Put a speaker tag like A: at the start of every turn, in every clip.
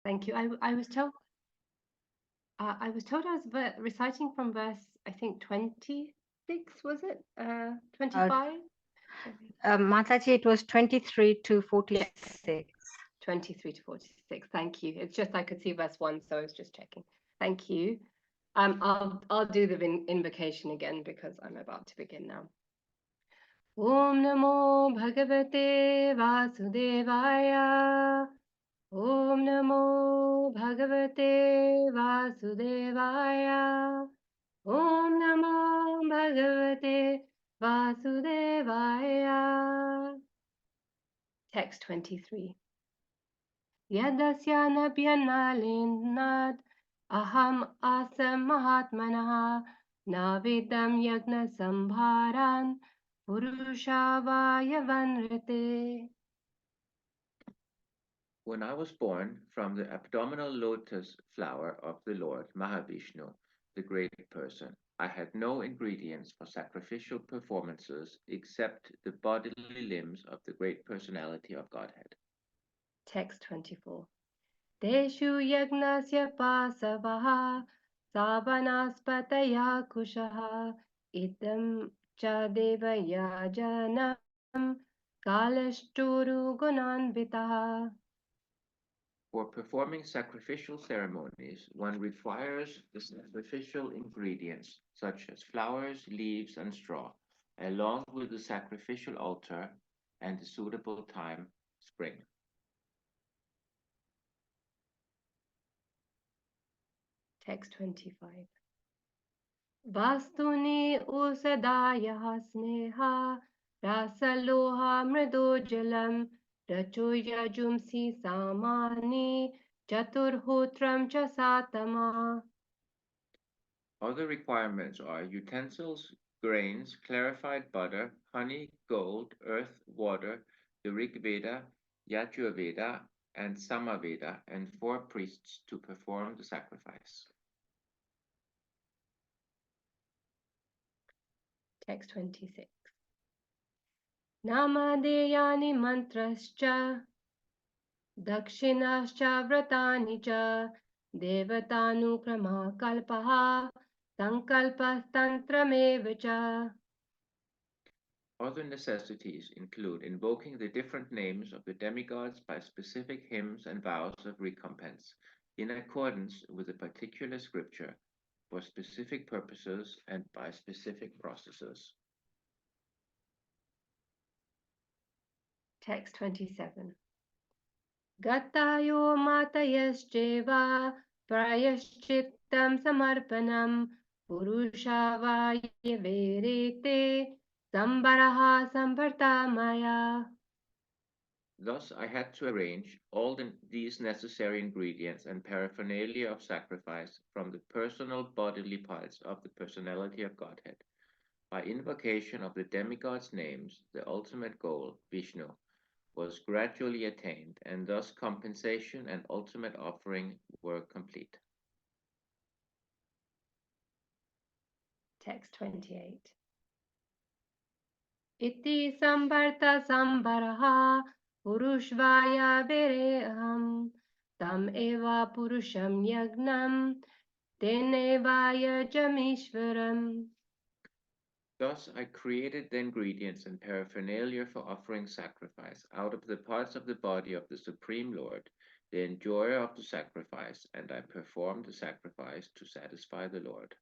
A: Thank you. I was told I was told I was reciting from verse, I think 26, was it?
B: Uh,
A: 25?
B: Mataji, it was 23 to
A: Yes,
B: 46.
A: 23 to 46. Thank you. It's just I could see verse 1, so I was just checking. Thank you. I'll do the invocation again because I'm about to begin now. Om Namo Bhagavate Vasudevaya. Om Namo Bhagavate Vasudevaya. Om Namo Bhagavate Vasudevaya. Text 23. Yadasya nabhyanalennad aham asam mahatmanah navidam yagna sambharan purushavayavan vanrite.
C: When I was born from the abdominal lotus flower of the Lord Mahavishnu, the great person, I had no ingredients for sacrificial performances except the bodily limbs of the great personality of Godhead.
A: Text 24. Teshu yagnasya pasavaha savanaspataya kushaha idam cha devayajanam kalasturu gunanvitaha.
C: For performing sacrificial ceremonies, one requires the sacrificial ingredients, such as flowers, leaves, and straw, along with the sacrificial altar and the suitable time, spring.
A: Text 25. Vastuni usadaya sneha rasaloha mridojalam rachuyajumsi samani chaturhutram cha satama.
C: Other requirements are utensils, grains, clarified butter, honey, gold, earth, water, the Rig Veda, Yajurveda, and Samaveda, and 4 priests to perform the sacrifice.
A: Text 26. Namadeyani mantrascha dakshinascha vratani cha devatanu kalpaha sankalpastantrameva cha.
C: Other necessities include invoking the different names of the demigods by specific hymns and vows of recompense, in accordance with a particular scripture, for specific purposes and by specific processes.
A: Text 27. Gatayo matayasjeva prayashchittam samarpanam purushavaye verete sambaraha samvartamaya.
C: Thus I had to arrange all these necessary ingredients and paraphernalia of sacrifice from the personal bodily parts of the personality of Godhead. By invocation of the demigods' names, the ultimate goal, Vishnu, was gradually attained, and thus compensation and ultimate offering were complete.
A: Text 28. Iti sambarta sambaraha purushvaya vereham tam eva purusham yagnam tenevaya jamishvaram.
C: Thus I created the ingredients and paraphernalia for offering sacrifice out of the parts of the body of the Supreme Lord, the enjoyer of the sacrifice, and I performed the sacrifice to satisfy the Lord.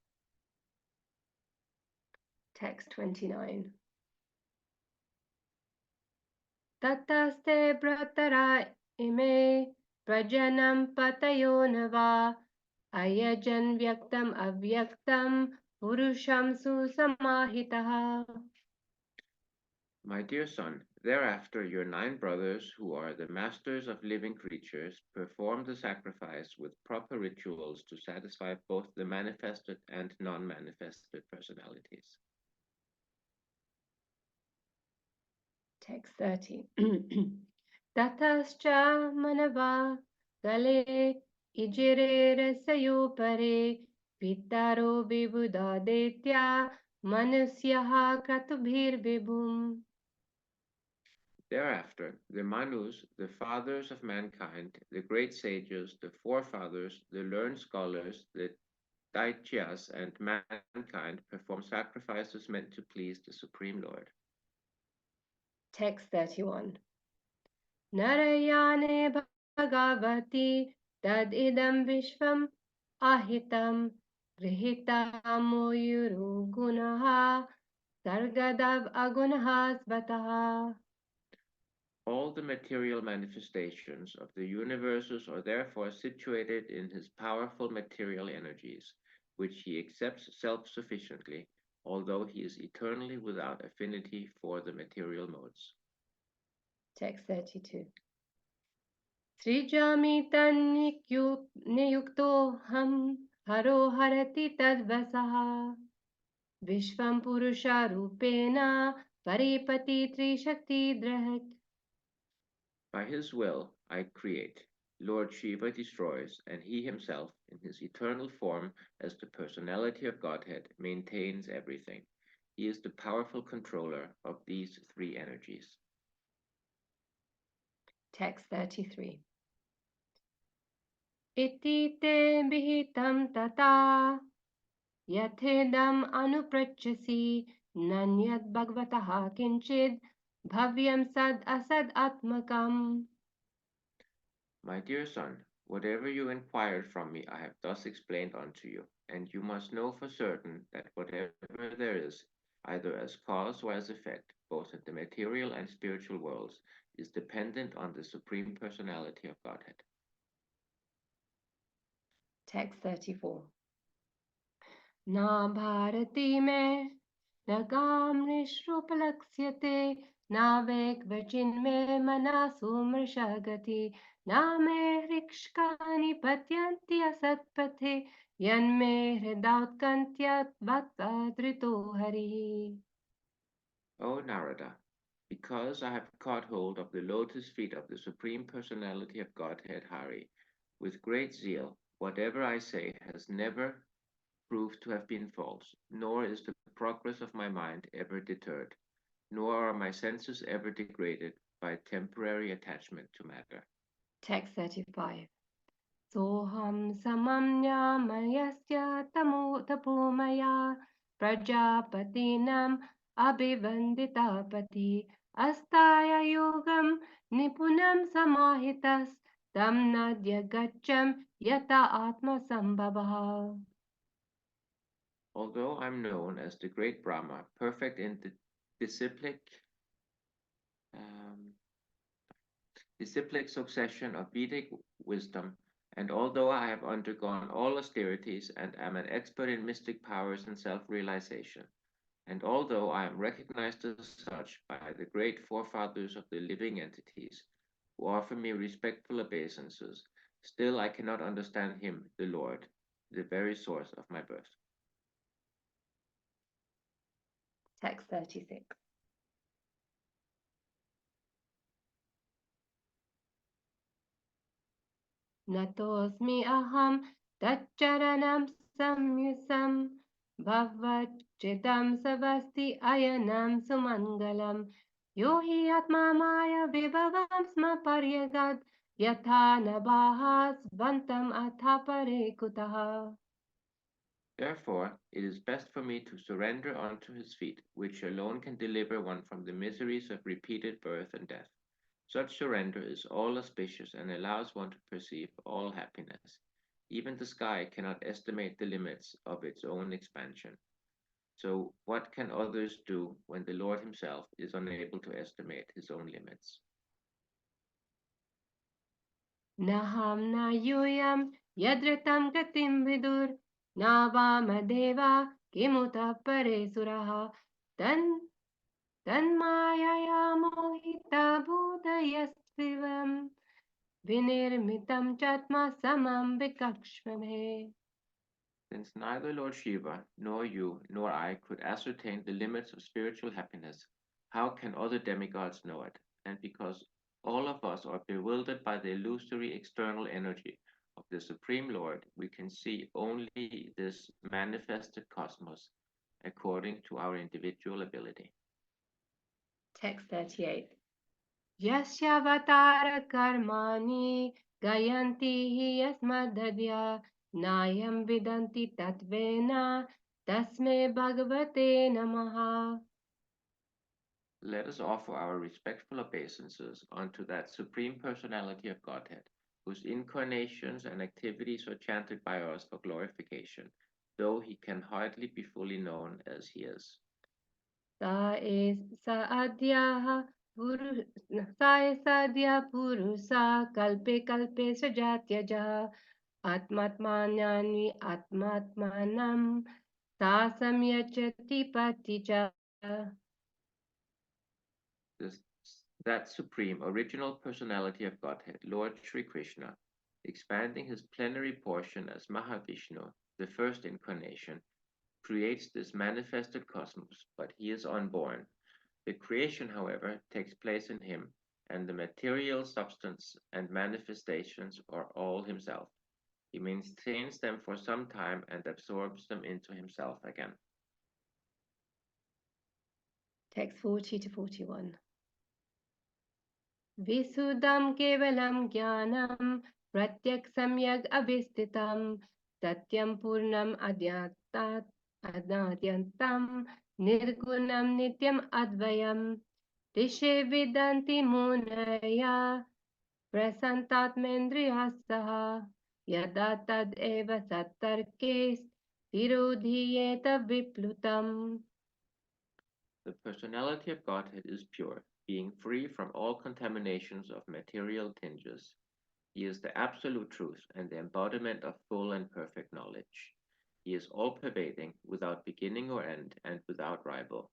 A: Text 29. Tataste bratara ime prajanam patayo nava ayajan vyaktam avyaktam purusham susamahitaha.
C: My dear son, thereafter your 9 brothers, who are the masters of living creatures, performed the sacrifice with proper rituals to satisfy both the manifested and non-manifested personalities.
A: Text 30. Tatascha manava gale ijire rasayopare pitaro vibuddha detya manusyaha kratubhir vibhum.
C: Thereafter, the Manus, the fathers of mankind, the great sages, the forefathers, the learned scholars, the Daityas, and mankind perform sacrifices meant to please the Supreme Lord.
A: Text 31. Narayane Bhagavati Tad idam Vishwam Ahitam Grihitamoyuru Gunaha Sargadav Agunahas Bataha.
C: All the material manifestations of the universes are therefore situated in his powerful material energies, which he accepts self-sufficiently, although he is eternally without affinity for the material modes.
A: Text 32. Srijami Niyukto Ham Haro Harati Tadvasaha Vishwam Purusha Rupena Paripati Trishakti Drahat.
C: By his will, I create. Lord Shiva destroys, and he himself, in his eternal form as the personality of Godhead, maintains everything. He is the powerful controller of these three energies.
A: Text 33. Iti te bihitam tata yathedam anuprachasi nanyad bhagavataha kinchid bhavyam sad asad atmakam.
C: My dear son, whatever you inquired from me, I have thus explained unto you, and you must know for certain that whatever there is, either as cause or as effect, both in the material and spiritual worlds, is dependent on the Supreme Personality of Godhead.
A: Text 34. Na bharati me nagam nishrupalaksyate na vekvachin me manasu mrishagati na me hrikshkani patyanti asatpathe yan me hridautkantya bhaktadrito hari.
C: O Narada, because I have caught hold of the lotus feet of the Supreme Personality of Godhead Hari, with great zeal, whatever I say has never proved to have been false, nor is the progress of my mind ever deterred, nor are my senses ever degraded by temporary attachment to matter.
A: Text 35. Soham samamnya mayasya tapomaya prajapatinam abhivanditapati astaya yogam nipunam samahitas tam nadya gacham yata atma sambhavaha.
C: Although I'm known as the great Brahma, perfect in the um, disciplic succession of Vedic wisdom, and although I have undergone all austerities and am an expert in mystic powers and self-realization, and although I am recognized as such by the great forefathers of the living entities, who offer me respectful obeisances, still I cannot understand him, the Lord, the very source of my birth.
A: Text 36. Natosmi aham tacharanam samyusam bhavachitam savasti ayanam sumangalam yo hi atma maya vibhavam sma paryagad yatha nabahas vantam atha pare kutaha.
C: Therefore, it is best for me to surrender unto his feet, which alone can deliver one from the miseries of repeated birth and death. Such surrender is all auspicious and allows one to perceive all happiness. Even the sky cannot estimate the limits of its own expansion. So what can others do when the Lord himself is unable to estimate his own limits?
A: Naham na yuyam yadratam gatim vidur na vamadeva kimuta pare suraha Tanmaya mohita bhudayasthivam vinirmitam chatma samam vikakshmame.
C: Since neither Lord Shiva, nor you, nor I could ascertain the limits of spiritual happiness, how can other demigods know it? And because all of us are bewildered by the illusory external energy of the Supreme Lord, we can see only this manifested cosmos according to our individual ability.
A: Text 38. Yasyavatara karmani gayanti hi yasmadhadya nayam vidanti tatvena tasme bhagavate namaha.
C: Let us offer our respectful obeisances unto that Supreme Personality of Godhead, whose incarnations and activities are chanted by us for glorification, though he can hardly be fully known as he is.
A: Sa adyaha sadhya purusa kalpe kalpe sajatyaja atmatmanyani atmatmanam sa samyachati patija.
C: That Supreme Original Personality of Godhead, Lord Sri Krishna, expanding his plenary portion as Mahavishnu, the first incarnation, creates this manifested cosmos, but he is unborn. The creation, however, takes place in him, and the material substance and manifestations are all himself. He maintains them for some time and absorbs them into himself again.
A: Text 40 to 41. Visudam kevalam jnanam pratyak samyag abhistitam satyam purnam adyantam nirgunam nityam advayam tishe vidanti munaya prasantatmendriya saha yada tad eva sattarkes virodhiyeta viplutam.
C: The personality of Godhead is pure, being free from all contaminations of material tinges. He is the absolute truth and the embodiment of full and perfect knowledge. He is all-pervading, without beginning or end, and without rival.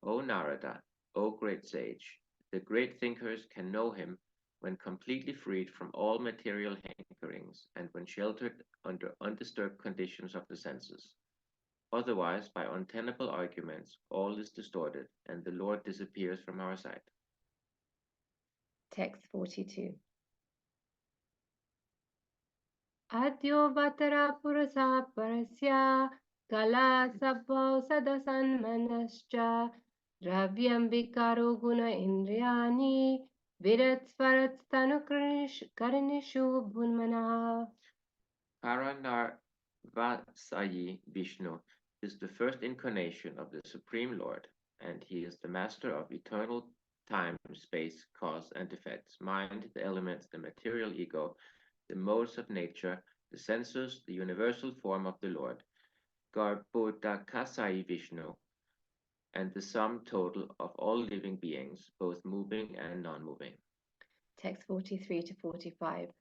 C: O Narada, O great sage, the great thinkers can know him when completely freed from all material hankerings and when sheltered under undisturbed conditions of the senses. Otherwise, by untenable arguments, all is distorted, and the Lord disappears from our sight.
A: Text 42. Adyo vatara purasa parasya kala sabhau sadasanmanascha dravyam vikaro guna indriyani virat swarat stanu karnishu bhunmana.
C: Paranarvasayi Vishnu is the first incarnation of the Supreme Lord, and he is the master of eternal time, space, cause and effects, mind, the elements, the material ego, the modes of nature, the senses, the universal form of the Lord, Garbhodakasai Vishnu, and the sum total of all living beings, both moving and non-moving.
A: Text 43 to 45.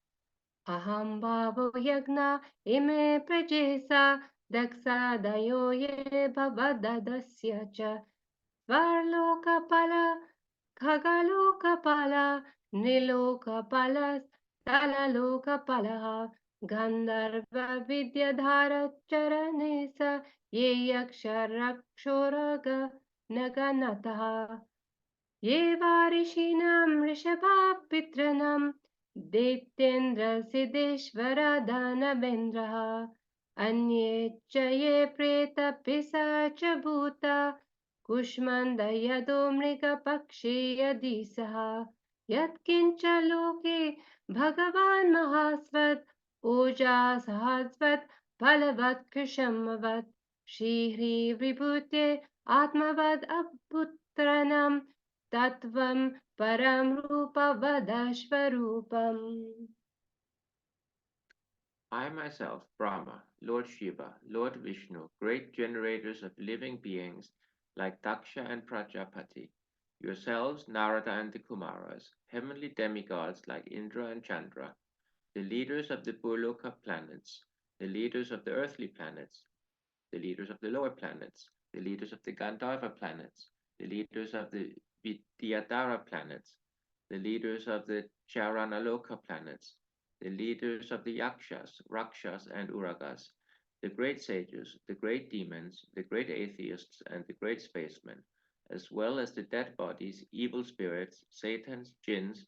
A: Aham bhavo yagna ime prajesa daksa dayo ye bhavadadasya cha Svarlokapala Khagalokapala Nilokapala Talalokapala Gandharva Vidyadhara Charanesa Ye Yaksharakshoraga Naganataha Ye Varishinam Rishabhapitranam Dityendra Siddheshwara Dhanavendra Anye cha ye preta pisacha bhuta Kushmanda yado mriga pakshi yadisaha Yatkincha loke Bhagavan mahasvat Oja sahasvat Palavat krishamavat Shri vibhute Atmavad abhutranam Tattvam param rupa vadashvarupam.
C: I myself, Brahma, Lord Shiva, Lord Vishnu, great generators of living beings like Daksha and Prajapati, yourselves, Narada and the Kumaras, heavenly demigods like Indra and Chandra, the leaders of the Burloka planets, the leaders of the earthly planets, the leaders of the lower planets, the leaders of the Gandharva planets, the leaders of the Vidyadhara planets, the leaders of the Charanaloka planets, the leaders of the Yakshas, Rakshas, and Uragas, the great sages, the great demons, the great atheists, and the great spacemen, as well as the dead bodies, evil spirits, satans, jinns,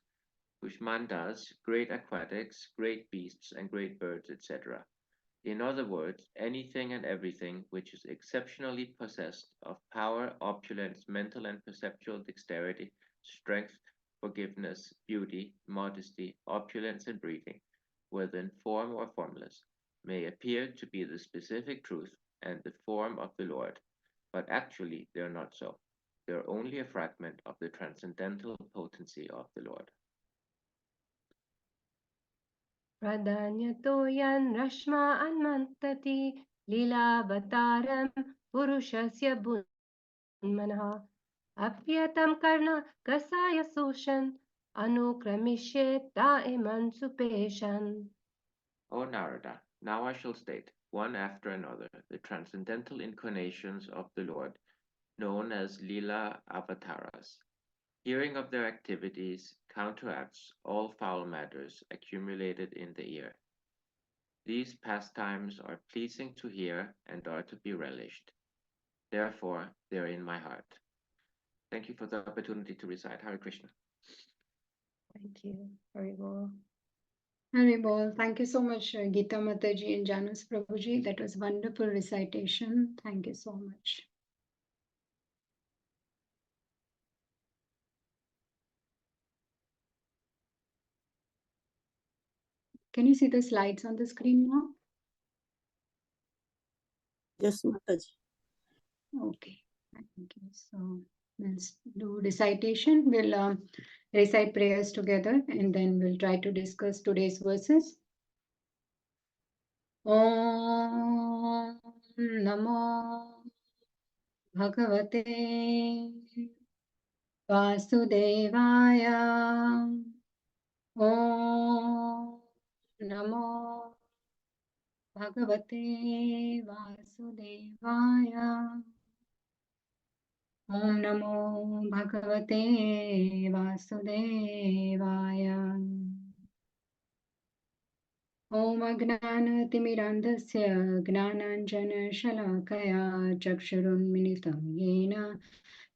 C: Kushmandas, great aquatics, great beasts, and great birds, etc. In other words, anything and everything which is exceptionally possessed of power, opulence, mental and perceptual dexterity, strength, forgiveness, beauty, modesty, opulence, and breeding, whether in form or formless, may appear to be the specific truth and the form of the Lord, but actually they are not so. They are only a fragment of the transcendental potency of the Lord.
A: Pradhanyato yan rashma anmantati lilavataram purushasya bunmanha apyatam karna kasaya sushan anukramishe da'iman supeshan.
C: O Narada, now I shall state, one after another, the transcendental incarnations of the Lord, known as Lila Avataras. Hearing of their activities counteracts all foul matters accumulated in the ear. These pastimes are pleasing to hear and are to be relished. Therefore, they are in my heart. Thank you for the opportunity to recite Hare Krishna.
A: Thank you. Very well.
D: Haribol, thank you so much, Geeta Mataji and Janus Prabhuji. That was wonderful recitation. Thank you so much. Can you see the slides on the screen now?
E: Yes, Mataji.
D: Okay, thank you. So let's do recitation. We'll recite prayers together and then we'll try to discuss today's verses. Om Namo Bhagavate Vasudevaya. Om Namo Bhagavate Vasudevaya. Om Namo Bhagavate Vasudevaya. Om Ajnanatimirandhasya Gnananjana Shalakaya Chakshurunmilitam Yena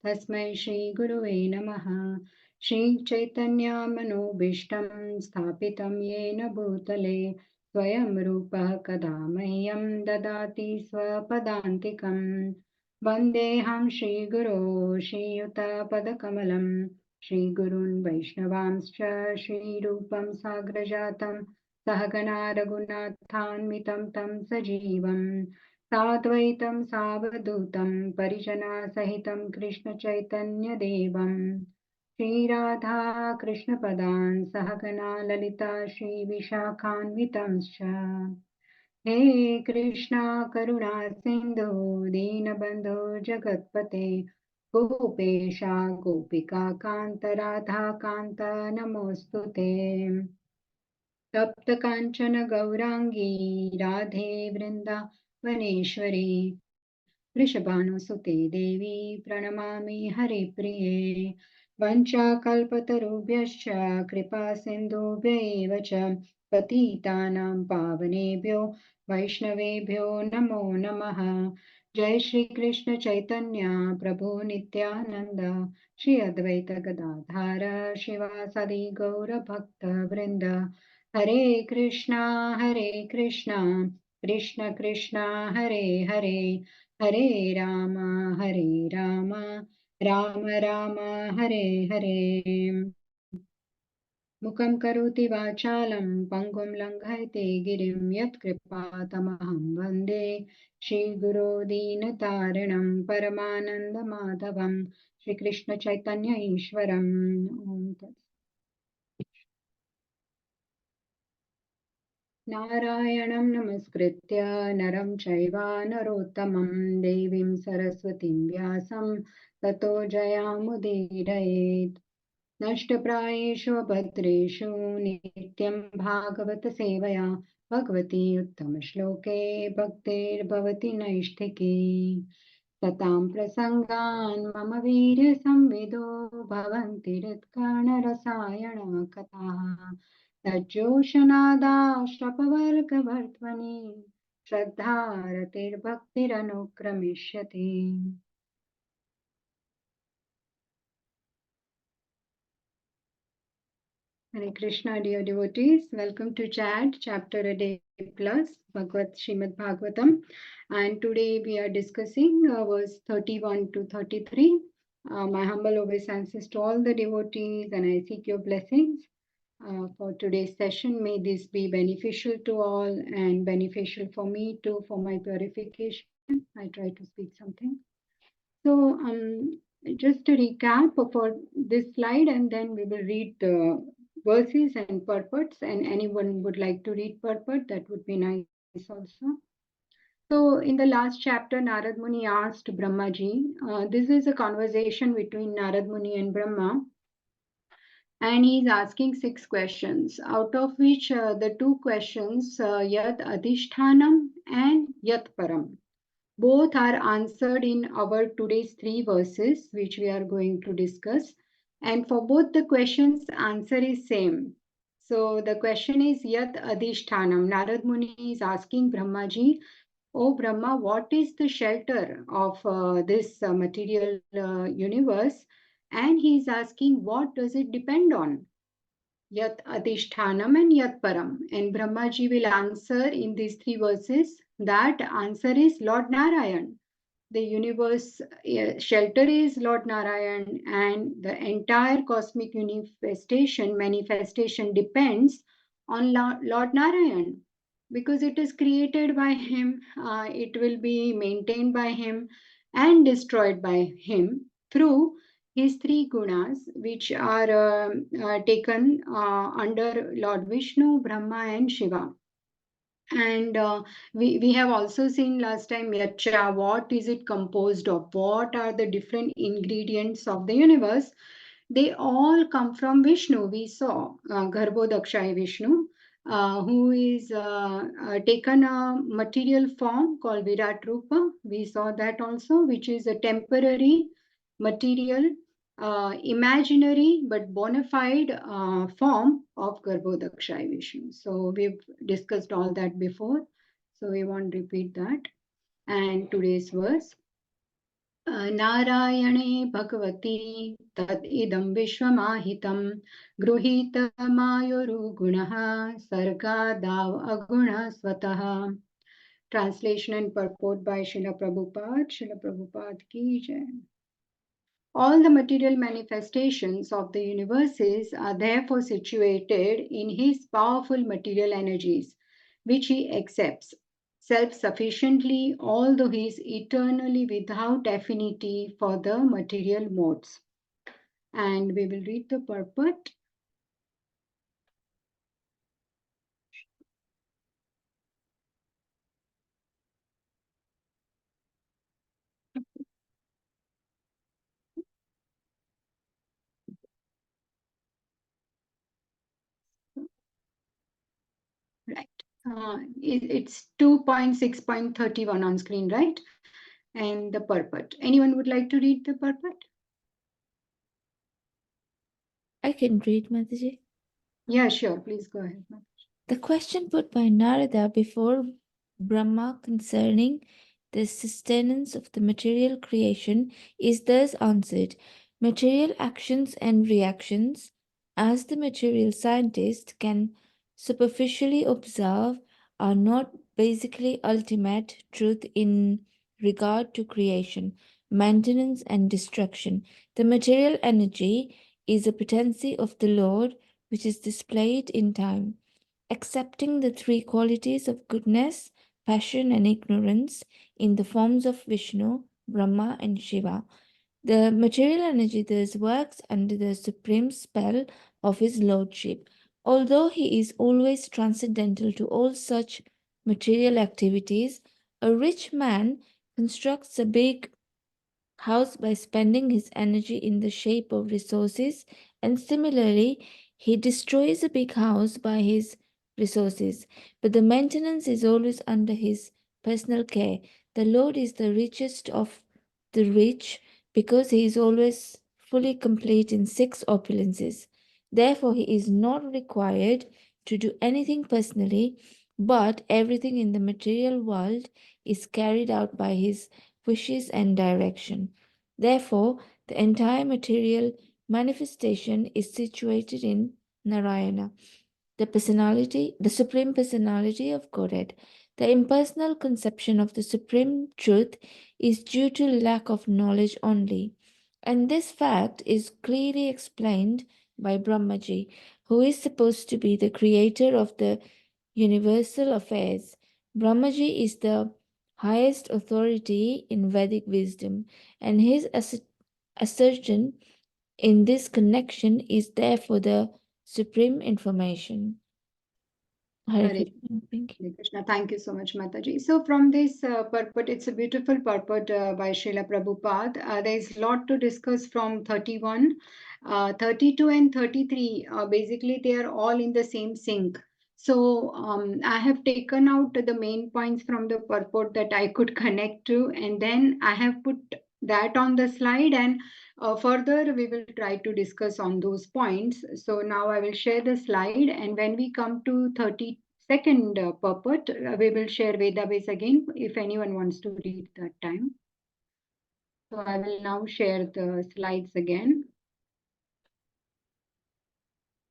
D: Tasmai Shri Guruve Namaha. Shri Chaitanya Manobishtam Sthapitam Yena Bhutale Swayam Rupa Kadamahyam Dadati Swapadantikam. Vandeham Shri Guru Shri Yuta Padakamalam Shri Gurun Vaishnavamscha Shri Rupam Sagrajatam Sahagana Raghunathanmitam tam sajivam Sadvaitam Savadutam Parijana Sahitam Krishna Chaitanya Devam Shri Radha Krishna Padan Sahagana Lalita Shri Vishakhanvitamscha. He Krishna Karuna Sindhu Dinabandhu Jagatpate Gopesha Gopika Kanta Radha Kanta Namostute. तप्त कांचन गौरांगी राधे वृंदावनेश्वरी वृषभानुसुते देवी प्रणमामि हरिप्रिये वंशाकल्पतरुभ्यश्च कृपा सिन्धुभ्य एव च पतितानां पावनेभ्यो वैष्णवेभ्यो नमो नमः। जय श्री कृष्ण चैतन्य प्रभु नित्यानंद श्री अद्वैत गदाधर शिवासादि गौर भक्त वृंद। हरे कृष्णा कृष्ण कृष्ण हरे हरे हरे राम राम राम हरे हरे। मुखं करोति वाचालं पङ्गुं लङ्घयते गिरिं यत्कृपातमहं वन्दे श्रीगुरो दीनतारिणं परमानन्दमाधवं श्रीकृष्णचैतन्य ईश्वरम्। नारायणं नमस्कृत्य नरं चैव नरोत्तमं देवीं सरस्वतीं व्यासं ततो जयामुदीरयेत्। नष्टप्रायेषु भद्रेषु नित्यं भागवत सेवया भगवती उत्तमश्लोके भक्तिर्भवति नैष्ठिकी। सतां प्रसङ्गान् मम वीर्यसंविदो भवन्ति हृत्कर्णरसायन कथाः। तज्जोषनादाश्रपवर्गवर्ध्वनि श्रद्धारतिर्भक्तिरनुक्रमिष्यति। Hare Krishna, dear devotees, welcome to Chat, Chapter a Day Plus, Bhagavad Srimad Bhagavatam. And today we are discussing verse 31 to 33. My humble obeisances to all the devotees, and I seek your blessings for today's session. May this be beneficial to all and beneficial for me too, for my purification. I try to speak something. So, just to recap for this slide, and then we will read the verses and purports. And anyone would like to read purport, that would be nice also. So, in the last chapter, Narad Muni asked Brahmaji. This is a conversation between Narad Muni and Brahma, and he's asking 6 questions, out of which the 2 questions, Yat Adhishthanam and Yat Param. Both are answered in our today's 3 verses, which we are going to discuss. And for both the questions, answer is same. So the question is Yat Adhishthanam. Narad Muni is asking Brahmaji, "Oh Brahma, what is the shelter of this material universe?" And he is asking, what does it depend on? Yat Adhishthanam and Yat Param. And Brahmaji will answer in these 3 verses. That answer is Lord Narayan. The universe shelter is Lord Narayan, and the entire cosmic manifestation depends on Lord Narayan, because it is created by him, it will be maintained by him and destroyed by him through his 3 gunas, which are taken under Lord Vishnu, Brahma and Shiva. And we have also seen last time Yacha, what is it composed of? What are the different ingredients of the universe? They all come from Vishnu. We saw Garbhodakshaya Vishnu, who is taken a material form called Virat Rupa. We saw that also, which is a temporary material, imaginary but bona fide form of Garbhodakshaya Vishnu. So we've discussed all that before, so we won't repeat that. And today's verse, नारायणे Bhagwati तद् इदं विश्वमाहितं गृहीतमायुरुगुणः सर्गादाव अगुणः स्वतः. Translation and purport by Srila Prabhupada. Srila Prabhupada ki jai. All the material manifestations of the universes are therefore situated in his powerful material energies, which he accepts self-sufficiently, although he is eternally without affinity for the material modes. And we will read the purport. Right. It's 2.6.31 on screen, right? And the purport. Anyone would like to read the purport?
E: I can read, Mataji.
D: Yeah, sure. Please go ahead.
E: The question put by Narada before Brahma concerning the sustenance of the material creation is thus answered. Material actions and reactions, as the material scientist can superficially observe, are not basically ultimate truth in regard to creation, maintenance, and destruction. The material energy is a potency of the Lord which is displayed in time. Accepting the 3 qualities of goodness, passion, and ignorance in the forms of Vishnu, Brahma, and Shiva, the material energy thus works under the supreme spell of his lordship. Although he is always transcendental to all such material activities, a rich man constructs a big house by spending his energy in the shape of resources, and similarly, he destroys a big house by his resources, but the maintenance is always under his personal care. The Lord is the richest of the rich because he is always fully complete in 6 opulences. Therefore, he is not required to do anything personally, but everything in the material world is carried out by his wishes and direction. Therefore, the entire material manifestation is situated in Narayana, the Supreme Personality of Godhead. The impersonal conception of the Supreme Truth is due to lack of knowledge only. And this fact is clearly explained by Brahmaji, who is supposed to be the creator of the universal affairs. Brahmaji is the highest authority in Vedic wisdom, and his assertion in this connection is therefore the supreme information. Hare
D: Hare
E: Krishna. Thank you.
D: Hare Krishna. Thank you so much, Mataji. So from this purport, it's a beautiful purport by Srila Prabhupada. There is a lot to discuss from 31, 32 and 33. Basically, they are all in the same sync. So I have taken out the main points from the purport that I could connect to, and then I have put that on the slide, and further we will try to discuss on those points. So now I will share the slide, and when we come to 32nd purport, we will share Vedabase again if anyone wants to read that time. So I will now share the slides again.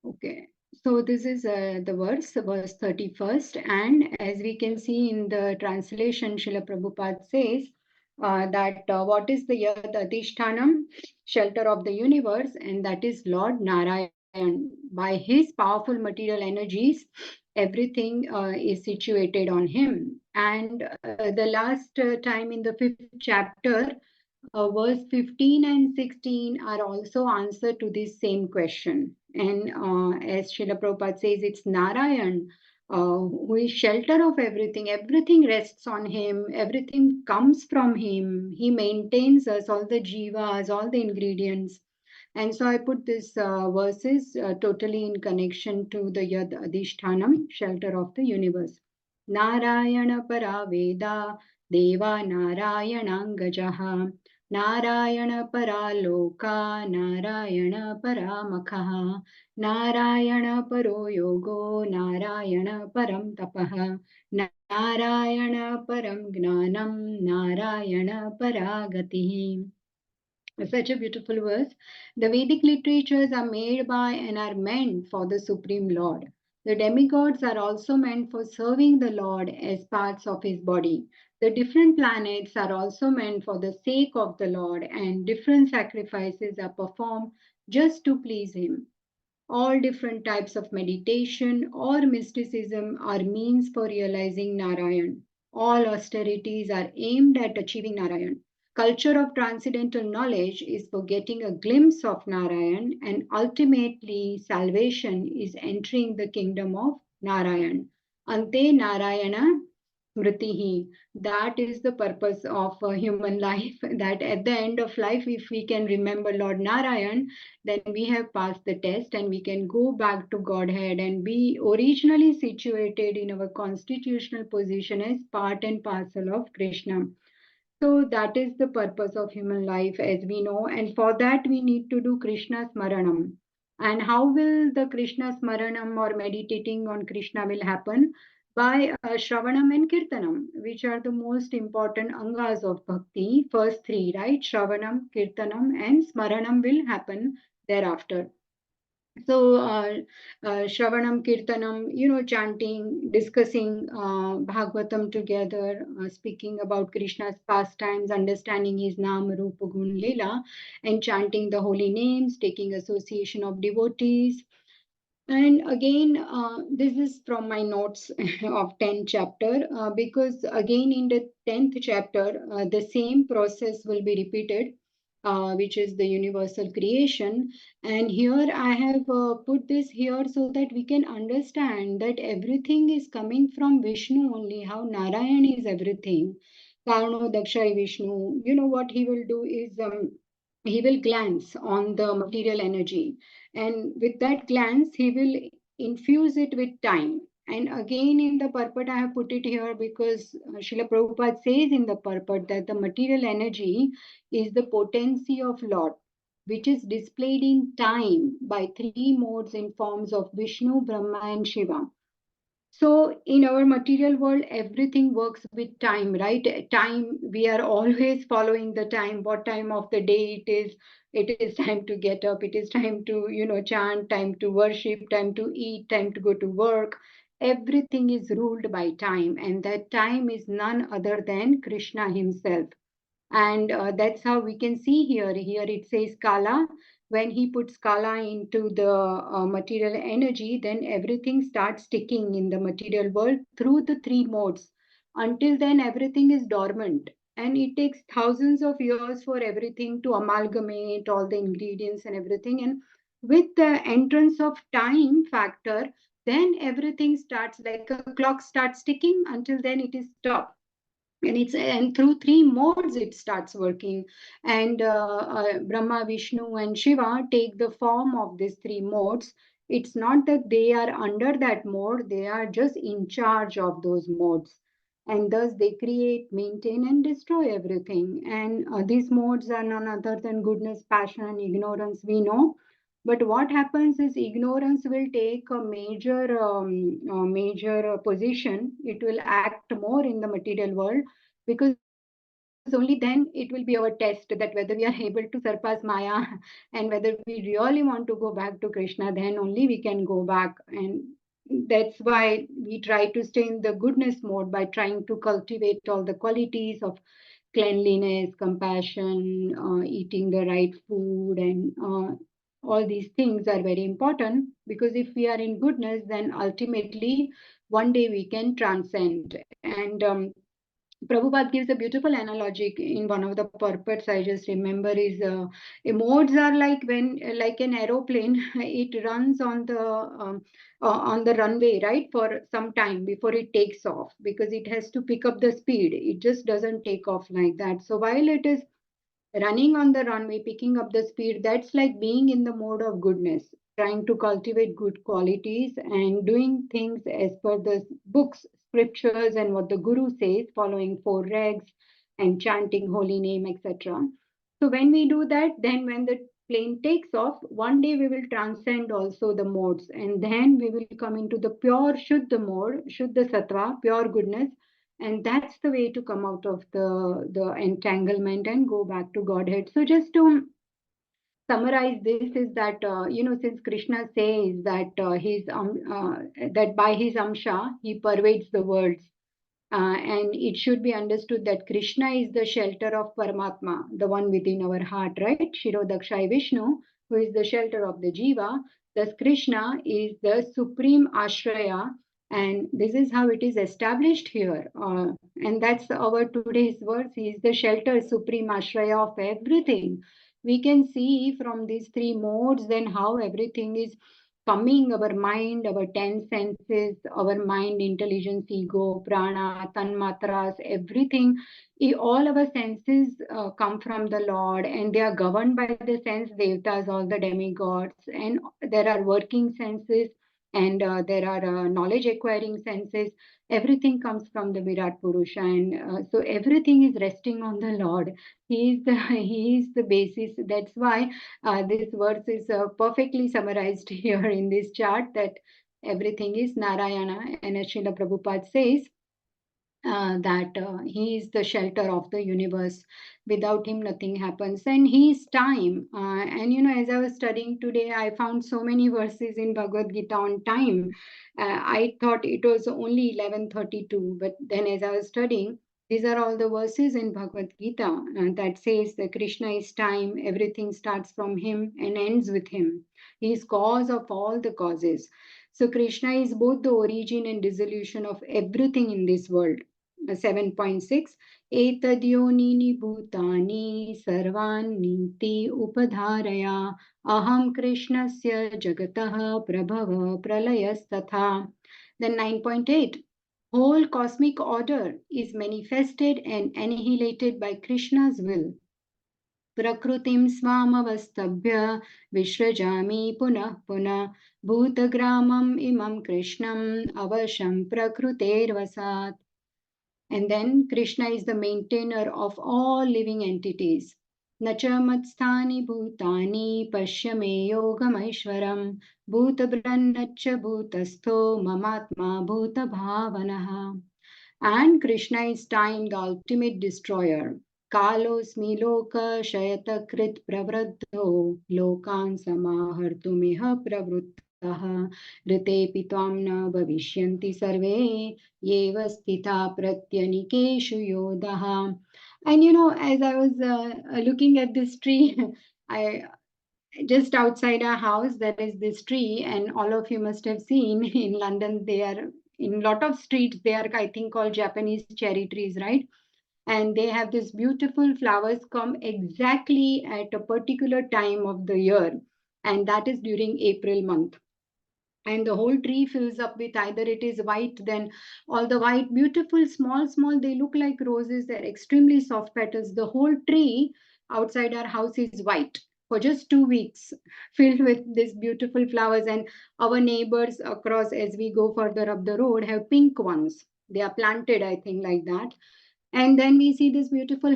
D: Okay, so this is the verse 31st, and as we can see in the translation, Srila Prabhupada says that what is the Yad Adhishtanam, shelter of the universe, and that is Lord Narayan. By his powerful material energies, everything is situated on him. And the last time in the 5th chapter, verse 15 and 16 are also answer to this same question. And as Srila Prabhupada says, it's Narayan who is shelter of everything. Everything rests on him. Everything comes from him. He maintains us, all the jivas, all the ingredients. And so I put these verses totally in connection to the Yad Adhishtanam, shelter of the universe. Narayana Paraveda Deva Narayanangajaha Narayana Paraloka Narayana Paramakha Narayana Paro Yogo Narayana Param Tapaha Narayana Param Gnanam Narayana Paragatihi. Such a beautiful verse. The Vedic literatures are made by and are meant for the Supreme Lord. The demigods are also meant for serving the Lord as parts of his body. The different planets are also meant for the sake of the Lord, and different sacrifices are performed just to please him. All different types of meditation or mysticism are means for realizing Narayan. All austerities are aimed at achieving Narayan. Culture of transcendental knowledge is for getting a glimpse of Narayan, and ultimately salvation is entering the kingdom of Narayan. Ante Narayana Smritihi. That is the purpose of human life, that at the end of life, if we can remember Lord Narayan, then we have passed the test and we can go back to Godhead and be originally situated in our constitutional position as part and parcel of Krishna. So that is the purpose of human life, as we know, and for that we need to do Krishna Smaranam. And how will the Krishna Smaranam or meditating on Krishna will happen? By Shravanam and Kirtanam, which are the most important angas of bhakti. First three, right? Shravanam, Kirtanam, and Smaranam will happen thereafter. So, Shravanam, Kirtanam, chanting, discussing Bhagavatam together, speaking about Krishna's pastimes, understanding his Nam, Rupa, Gun, Leela, and chanting the holy names, taking association of devotees. And again, this is from my notes of 10th chapter, because again in the 10th chapter, the same process will be repeated, which is the universal creation. And here I have put this here so that we can understand that everything is coming from Vishnu only, how Narayan is everything. Karno Dakshai Vishnu, what he will do is he will glance on the material energy, and with that glance he will infuse it with time. And again in the purport I have put it here because Srila Prabhupada says in the purport that the material energy is the potency of Lord, which is displayed in time by three modes in forms of Vishnu, Brahma and Shiva. So in our material world, everything works with time, right? Time, we are always following the time, what time of the day it is. It is time to get up. It is time to, chant, time to worship, time to eat, time to go to work. Everything is ruled by time, and that time is none other than Krishna himself. And that's how we can see here. Here it says Kala. When he puts Kala into the material energy, then everything starts ticking in the material world through the three modes. Until then, everything is dormant. And it takes thousands of years for everything to amalgamate all the ingredients and everything. And with the entrance of time factor, then everything starts like a clock starts ticking. Until then, it is stopped. And through three modes it starts working. And Brahma, Vishnu, and Shiva take the form of these three modes. It's not that they are under that mode, they are just in charge of those modes. And thus they create, maintain, and destroy everything. And these modes are none other than goodness, passion, and ignorance, we know. But what happens is ignorance will take a major position. It will act more in the material world, because only then it will be our test that whether we are able to surpass Maya and whether we really want to go back to Krishna, then only we can go back. And that's why we try to stay in the goodness mode by trying to cultivate all the qualities of cleanliness, compassion, eating the right food, and all these things are very important, because if we are in goodness, then ultimately one day we can transcend. And Prabhupada gives a beautiful analogy in one of the purports. I just remember is modes are like when like an aeroplane, it runs on the runway, right, for some time before it takes off, because it has to pick up the speed. It just doesn't take off like that. So while it is running on the runway, picking up the speed, that's like being in the mode of goodness, trying to cultivate good qualities and doing things as per the books, scriptures, and what the Guru says, following four regs and chanting holy name, etc. So when we do that, then when the plane takes off, one day we will transcend also the modes, and then we will come into the pure Shuddha mode, Shuddha Sattva, pure goodness. And that's the way to come out of the entanglement and go back to Godhead. So just to summarize this is that since Krishna says that that by his amsha he pervades the worlds, and it should be understood that Krishna is the shelter of Paramatma, the one within our heart, right? Shirodakshai Vishnu, who is the shelter of the Jiva. Thus, Krishna is the supreme Ashraya, and this is how it is established here. And that's our today's verse. He is the shelter, supreme Ashraya of everything. We can see from these three modes then how everything is coming, our mind, our 10 senses, our mind, intelligence, ego, prana, tanmatras, everything, all our senses come from the Lord, and they are governed by the sense devatas, all the demigods, and there are working senses, and there are knowledge acquiring senses. Everything comes from the Virat Purusha, and so everything is resting on the Lord. He is the basis. That's why this verse is perfectly summarized here in this chart, that everything is Narayana. And as Srila Prabhupada says, that he is the shelter of the universe. Without him, nothing happens. And he is time. And as I was studying today, I found so many verses in Bhagavad Gita on time. I thought it was only 11:32, but then as I was studying, these are all the verses in Bhagavad Gita that says that Krishna is time, everything starts from him and ends with him. He is cause of all the causes. So Krishna is both the origin and dissolution of everything in this world. 7.6 Etadionini bhutani sarvaniti upadharaya aham krishnasya jagatah prabhava pralayas-tatha. Then 9.8 Whole cosmic order is manifested and annihilated by Krishna's will. Prakrutim swamavastabhya vishrajami punah punah bhutagramam imam krishnam avasham prakrutervasat. And then Krishna is the maintainer of all living entities. Nachamatstani bhutani pashyame yogamaishwaram bhutabrannaccha bhutastho mamatma bhutabhavanaha. And Krishna is time, the ultimate destroyer. Kalosmi loka shayata krit pravradho lokan samahartumiha pravruttah. ऋतेऽपि त्वां न भविष्यन्ति सर्वे येव स्थिता pratyanikeshu yodaha. And as I was looking at this tree, I just outside our house there is this tree, and all of you must have seen in London they are in a lot of streets, they are, I think, called Japanese cherry trees, right? And they have this beautiful flowers come exactly at a particular time of the year, and that is during April month. And the whole tree fills up with, either it is white, then all the white, beautiful, small, they look like roses, they're extremely soft petals. The whole tree outside our house is white for just 2 weeks, filled with these beautiful flowers. And our neighbors across, as we go further up the road, have pink ones. They are planted, I think, like that. And then we see this beautiful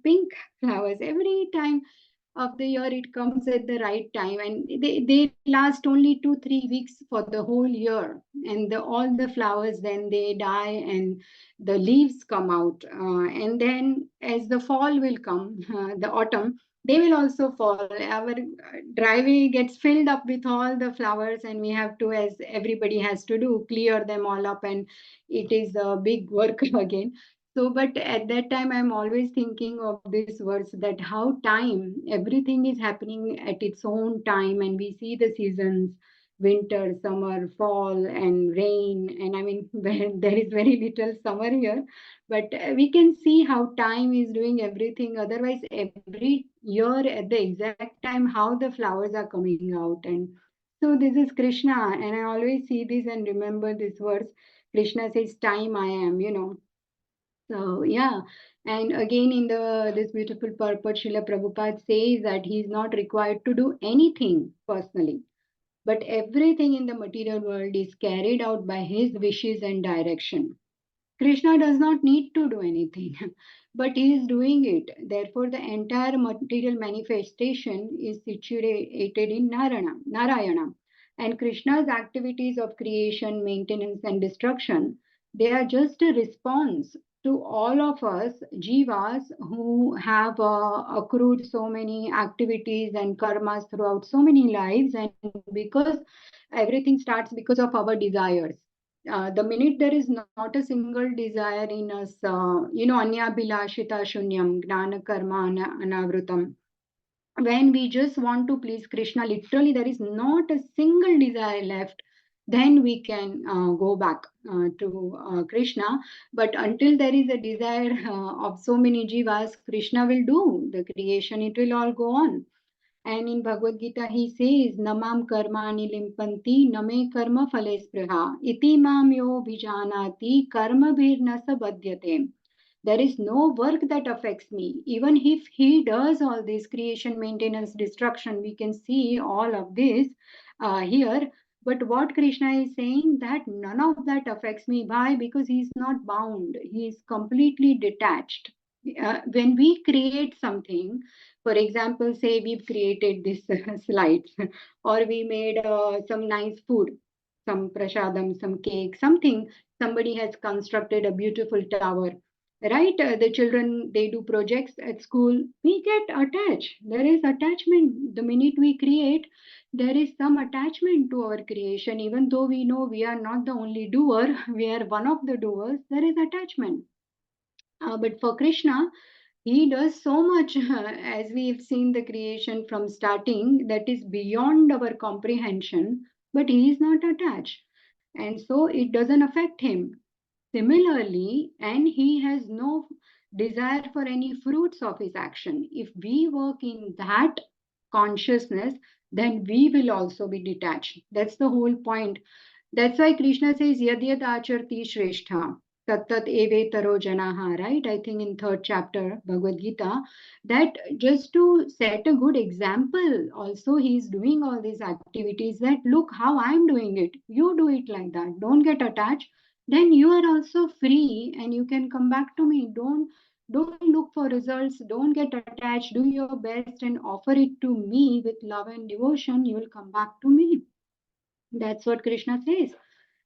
D: pink flowers every time of the year. It comes at the right time, and they last only 2-3 weeks for the whole year. And all the flowers, then they die and the leaves come out, and then as the fall will come, the autumn, they will also fall. Our driveway gets filled up with all the flowers, and we have to, as everybody has to do, clear them all up, and it is a big work again. So, but at that time, I'm always thinking of this verse, that how time, everything is happening at its own time, and we see the seasons, winter, summer, fall, and rain. And I mean, there is very little summer here, but we can see how time is doing everything. Otherwise, every year at the exact time, how the flowers are coming out. And so this is Krishna, and I always see this and remember this verse. Krishna says, time I am. So yeah, and again in this beautiful purport, Srila Prabhupada says that he is not required to do anything personally, but everything in the material world is carried out by his wishes and direction. Krishna does not need to do anything, but he is doing it. Therefore, the entire material manifestation is situated in Narayana. And Krishna's activities of creation, maintenance, and destruction, they are just a response to all of us, jivas, who have accrued so many activities and karmas throughout so many lives. And because everything starts because of our desires. The minute there is not a single desire in us, anya bilashita shunyam, gnana karma anavrutam. When we just want to please Krishna, literally there is not a single desire left, then we can go back to Krishna. But until there is a desire of so many jivas, Krishna will do the creation, it will all go on. And in Bhagavad Gita, he says, Namam karmani limpanti name karma phale spriha iti mam yo vijanati karma bhirna sabhadyate. There is no work that affects me. Even if he does all this creation, maintenance, destruction, we can see all of this here. But what Krishna is saying, that none of that affects me. Why? Because he is not bound. He is completely detached. When we create something, for example, say we've created this slides, or we made some nice food, some prashadam, some cake, something, somebody has constructed a beautiful tower, right? The children, they do projects at school, we get attached. There is attachment. The minute we create, there is some attachment to our creation. Even though we know we are not the only doer, we are one of the doers, there is attachment. But for Krishna, he does so much, as we've seen the creation from starting, that is beyond our comprehension, but he is not attached. And so it doesn't affect him. Similarly, and he has no desire for any fruits of his action. If we work in that consciousness, then we will also be detached. That's the whole point. That's why Krishna says, Yad yad acharti shrestha, tat tat evetaro janaha, right? I think in 3rd chapter, Bhagavad Gita, that just to set a good example, also he's doing all these activities, that look how I'm doing it. You do it like that. Don't get attached. Then you are also free and you can come back to me. Don't look for results. Don't get attached. Do your best and offer it to me with love and devotion. You will come back to me. That's what Krishna says.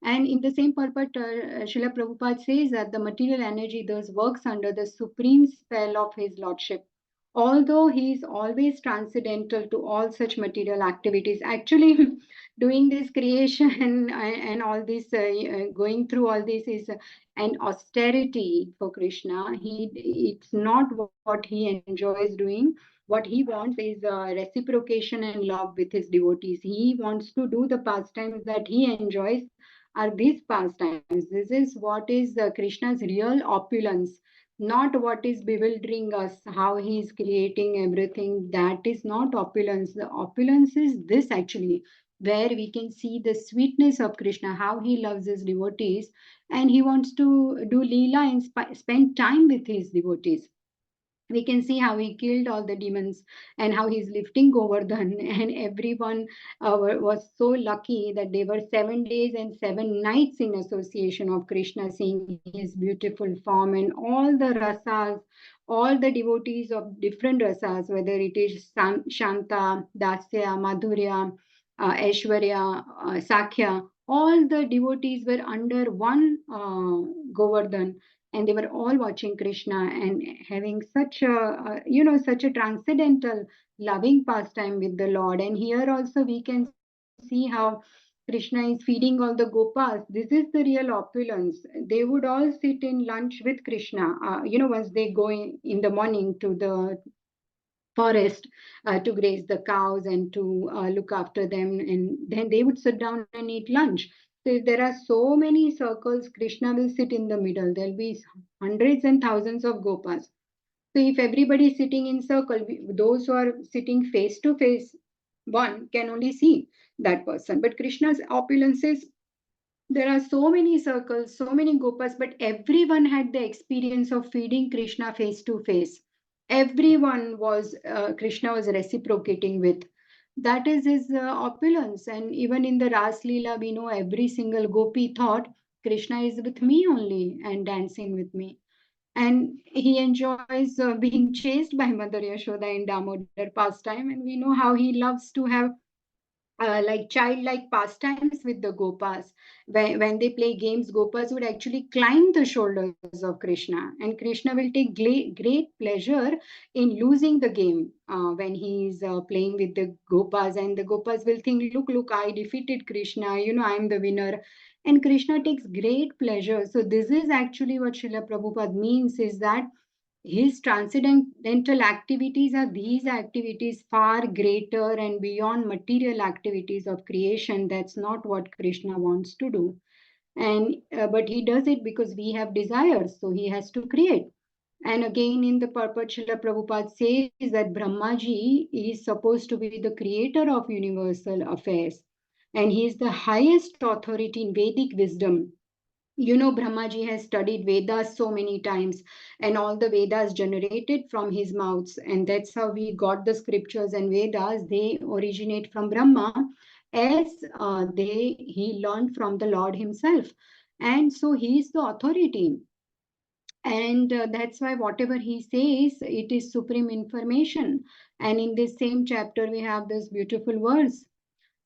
D: And in the same purport, Srila Prabhupada says that the material energy thus works under the supreme spell of his lordship. Although he is always transcendental to all such material activities. Actually, doing this creation and all this, going through all this is an austerity for Krishna. It's not what he enjoys doing. What he wants is reciprocation and love with his devotees. He wants to do the pastimes that he enjoys are these pastimes. This is what is Krishna's real opulence, not what is bewildering us, how he is creating everything. That is not opulence. The opulence is this actually, where we can see the sweetness of Krishna, how he loves his devotees, and he wants to do Leela and spend time with his devotees. We can see how he killed all the demons and how he's lifting Govardhan, and everyone was so lucky that they were 7 days and 7 nights in association of Krishna, seeing his beautiful form, and all the rasas, all the devotees of different rasas, whether it is Shanta, Dasya, Madhurya, Aishwarya, Sakhya, all the devotees were under one Govardhan, and they were all watching Krishna and having such a such a transcendental loving pastime with the Lord. And here also we can see how Krishna is feeding all the gopas. This is the real opulence. They would all sit in lunch with Krishna, once they go in the morning to the forest to graze the cows and to look after them, and then they would sit down and eat lunch. So if there are so many circles, Krishna will sit in the middle. There'll be hundreds and thousands of gopas. So if everybody is sitting in circle, those who are sitting face to face, one can only see that person. But Krishna's opulence is, there are so many circles, so many gopas, but everyone had the experience of feeding Krishna face to face. Everyone was, Krishna was reciprocating with. That is his opulence. And even in the Ras Leela, we know every single gopi thought Krishna is with me only and dancing with me. And he enjoys being chased by Mother Yashoda in Damodar pastime. And we know how he loves to have like childlike pastimes with the gopas. When they play games, gopas would actually climb the shoulders of Krishna, and Krishna will take great pleasure in losing the game when he is playing with the gopas, and the gopas will think, look, I defeated Krishna, I'm the winner. And Krishna takes great pleasure. So this is actually what Srila Prabhupada means, is that his transcendental activities are these activities far greater and beyond material activities of creation. That's not what Krishna wants to do. And but he does it because we have desires, so he has to create. And again, in the purport, Srila Prabhupada says that Brahmaji is supposed to be the creator of universal affairs, and he is the highest authority in Vedic wisdom. Brahmaji has studied Vedas so many times, and all the Vedas generated from his mouths, and that's how we got the scriptures and Vedas. They originate from Brahma, as he learned from the Lord himself, and so he is the authority. And that's why whatever he says, it is supreme information. And in this same chapter, we have this beautiful verse.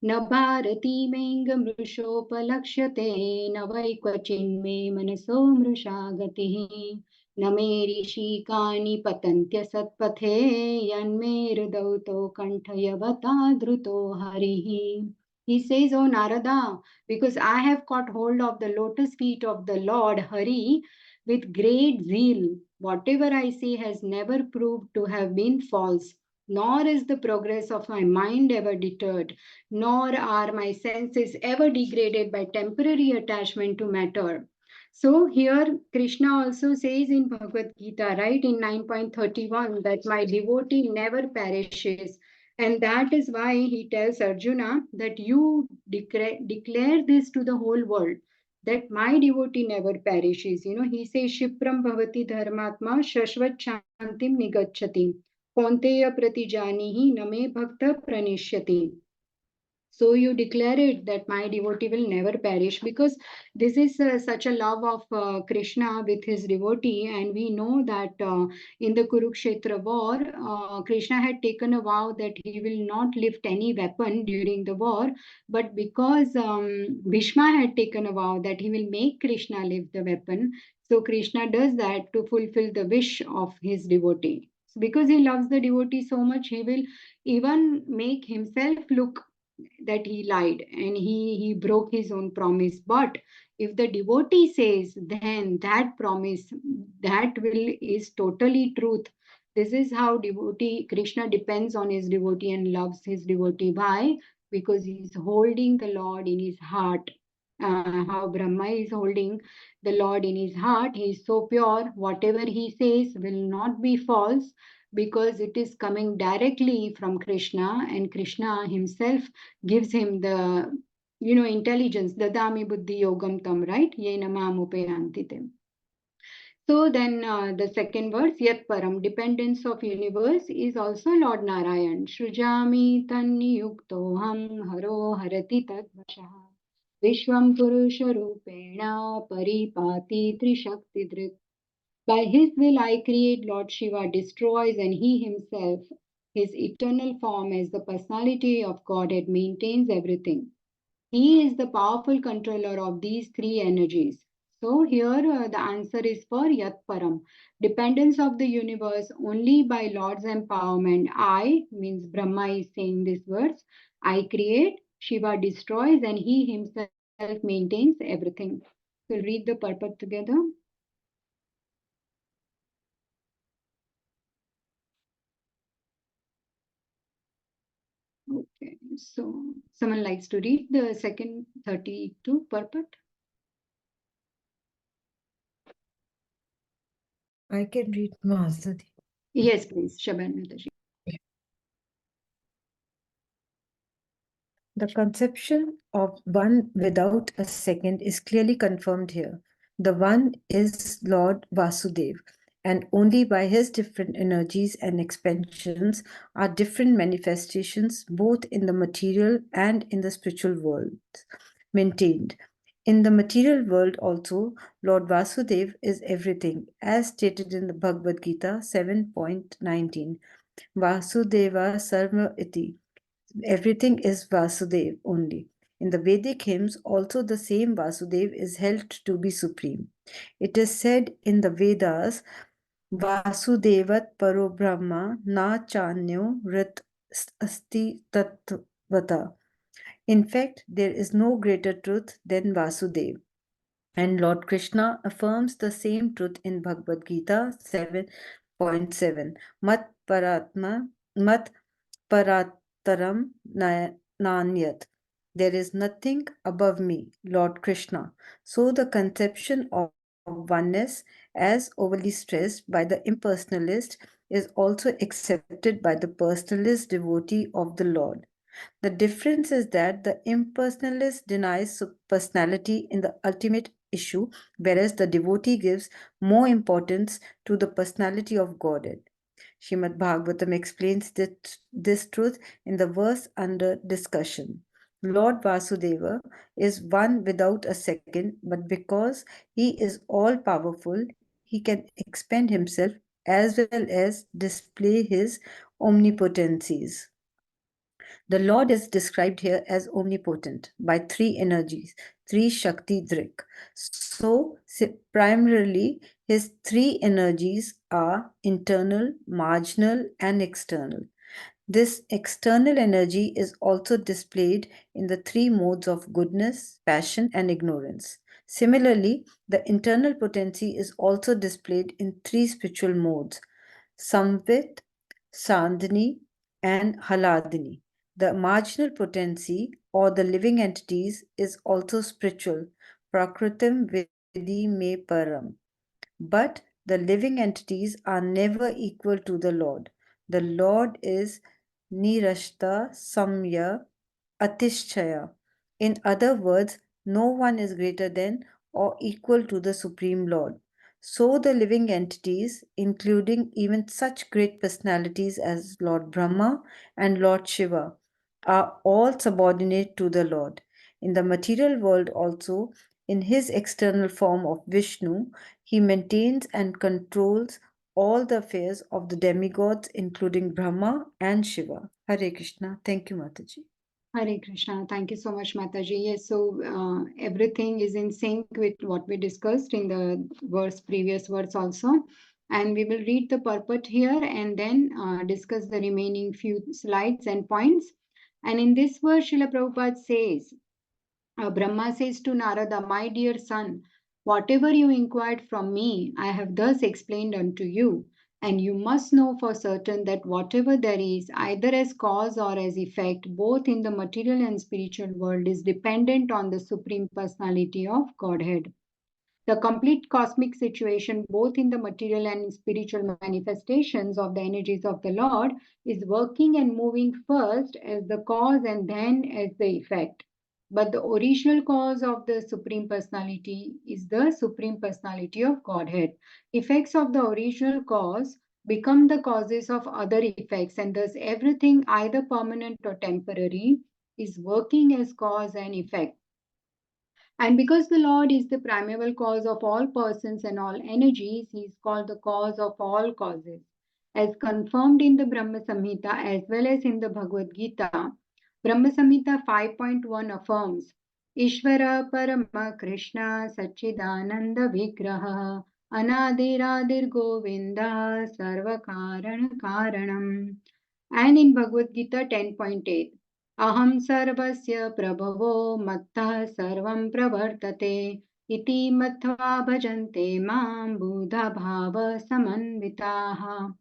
D: न भारती मेऽङ्गमृषोपलक्ष्यते न वै क्वचिन्मे मनसो मृषा गतिः न मे ऋषिकानि पतन्त्यसत्पथे यन्मे हृदौ तो कण्ठयवता धृतो हरिः. He says, "O Narada, because I have caught hold of the lotus feet of the Lord Hari with great zeal, whatever I say has never proved to have been false, nor is the progress of my mind ever deterred, nor are my senses ever degraded by temporary attachment to matter." So here Krishna also says in Bhagavad Gita, right, in 9.31, that my devotee never perishes. And that is why he tells Arjuna that you declare this to the whole world, that my devotee never perishes. He says, Shipram bhavati dharmatma shashvat shantim nigacchati. Kaunteya pratijanihi name bhakta pranishyati. So you declare it that my devotee will never perish, because this is such a love of Krishna with his devotee. And we know that in the Kurukshetra war, Krishna had taken a vow that he will not lift any weapon during the war. But because Bhishma had taken a vow that he will make Krishna lift the weapon, so Krishna does that to fulfill the wish of his devotee. So because he loves the devotee so much, he will even make himself look that he lied and he broke his own promise. But if the devotee says, then that promise, that will is totally truth. This is how devotee, Krishna depends on his devotee and loves his devotee. Why? Because he's holding the Lord in his heart. How Brahma is holding the Lord in his heart. He is so pure. Whatever he says will not be false, because it is coming directly from Krishna, and Krishna himself gives him the intelligence. Dadami buddhi yogam tam, right? Yena mam upayanti tem. So then the second verse, Yat Param, dependence of universe, is also Lord Narayan. Shrujami tanyuktoham haro harati tadvashaha Vishwam Purusha Rupena Paripati Trishakti Drit. By his will I create, Lord Shiva destroys, and he himself, his eternal form as the personality of Godhead, maintains everything. He is the powerful controller of these three energies. So here the answer is for Yat Param. Dependence of the universe only by Lord's empowerment. I means Brahma is saying these words. I create, Shiva destroys, and he himself maintains everything. We'll read the purport together. Okay, so someone likes to read the second 32 purport?
F: I can read Mataji.
D: Yes, please, Shaban Mataji.
F: The conception of one without a second is clearly confirmed here. The one is Lord Vasudev, and only by his different energies and expansions are different manifestations, both in the material and in the spiritual world, maintained. In the material world also, Lord Vasudev is everything, as stated in the Bhagavad Gita 7.19. Vasudeva Sarva Iti. Everything is Vasudev only. In the Vedic hymns, also the same Vasudev is held to be supreme. It is said in the Vedas, Vasudevat Paro Brahma Na Chanyo Rit Asti Tattvata. In fact, there is no greater truth than Vasudev. And Lord Krishna affirms the same truth in Bhagavad Gita 7.7. Mat Paratma Mat Parataram Nanyat. There is nothing above me, Lord Krishna. So the conception of oneness, as overly stressed by the impersonalist, is also accepted by the personalist devotee of the Lord. The difference is that the impersonalist denies personality in the ultimate issue, whereas the devotee gives more importance to the personality of Godhead. Srimad Bhagavatam explains this truth in the verse under discussion. Lord Vasudeva is one without a second, but because he is all powerful, he can expand himself as well as display his omnipotencies. The Lord is described here as omnipotent by three energies, three Shakti Drik. So, primarily, his three energies are internal, marginal, and external. This external energy is also displayed in the three modes of goodness, passion, and ignorance. Similarly, the internal potency is also displayed in three spiritual modes, Samvit, Sandhini, and Haladini. The marginal potency or the living entities is also spiritual, Prakritim Vidi Me Param. But the living entities are never equal to the Lord. The Lord is Nirashta Samya Atishchaya. In other words, no one is greater than or equal to the Supreme Lord. So the living entities, including even such great personalities as Lord Brahma and Lord Shiva, are all subordinate to the Lord. In the material world also, in his external form of Vishnu, he maintains and controls all the affairs of the demigods, including Brahma and Shiva. Hare Krishna. Thank you, Mataji.
D: Hare Krishna. Thank you so much, Mataji. Yes, so everything is in sync with what we discussed in the previous verse also. And we will read the purport here and then discuss the remaining few slides and points. And in this verse, Srila Prabhupada says, Brahma says to Narada, my dear son, whatever you inquired from me, I have thus explained unto you. And you must know for certain that whatever there is, either as cause or as effect, both in the material and spiritual world, is dependent on the Supreme Personality of Godhead. The complete cosmic situation, both in the material and spiritual manifestations of the energies of the Lord, is working and moving first as the cause and then as the effect. But the original cause of the Supreme Personality is the Supreme Personality of Godhead. Effects of the original cause become the causes of other effects, and thus everything, either permanent or temporary, is working as cause and effect. And because the Lord is the primeval cause of all persons and all energies, he is called the cause of all causes. As confirmed in the Brahma Samhita as well as in the Bhagavad Gita, Brahma Samhita 5.1 affirms, Ishvara Parama Krishna Sachidananda Vigraha Anadiradir Govinda Sarva Karana Karanam. And in Bhagavad Gita 10.8, Aham sarvasya prabhavo mattah sarvam pravartate iti matva bhajante mam buddha bhava samanvitaha.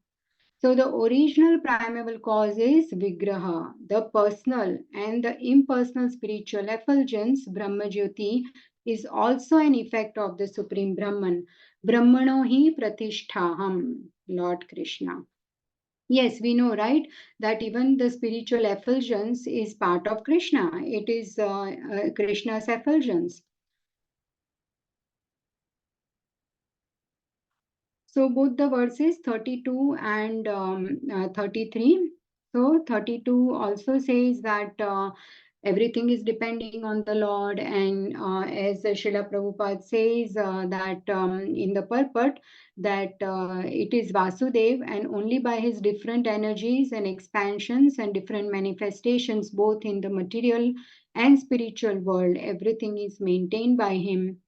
D: So the original primeval cause is Vigraha, the personal, and the impersonal spiritual effulgence, Brahmajyoti, is also an effect of the Supreme Brahman. Brahmano hi pratisthaham, Lord Krishna. Yes, we know, right, that even the spiritual effulgence is part of Krishna. It is Krishna's effulgence. So both the verses 32 and 33. So 32 also says that everything is depending on the Lord, and as Srila Prabhupada says that in the purport, that it is Vasudev, and only by his different energies and expansions and different manifestations, both in the material and spiritual world, everything is maintained by him,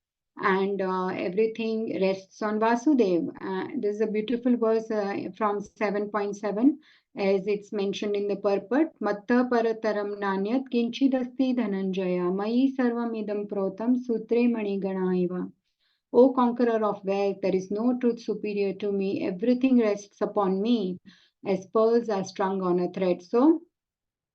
D: and everything rests on Vasudev. This is a beautiful verse from 7.7, as it's mentioned in the purport. Matta parataram nanyat kinchidasti dhananjaya mai sarvam idam protam sutre mani ganaiva. O conqueror of wealth, there is no truth superior to me. Everything rests upon me as pearls are strung on a thread. So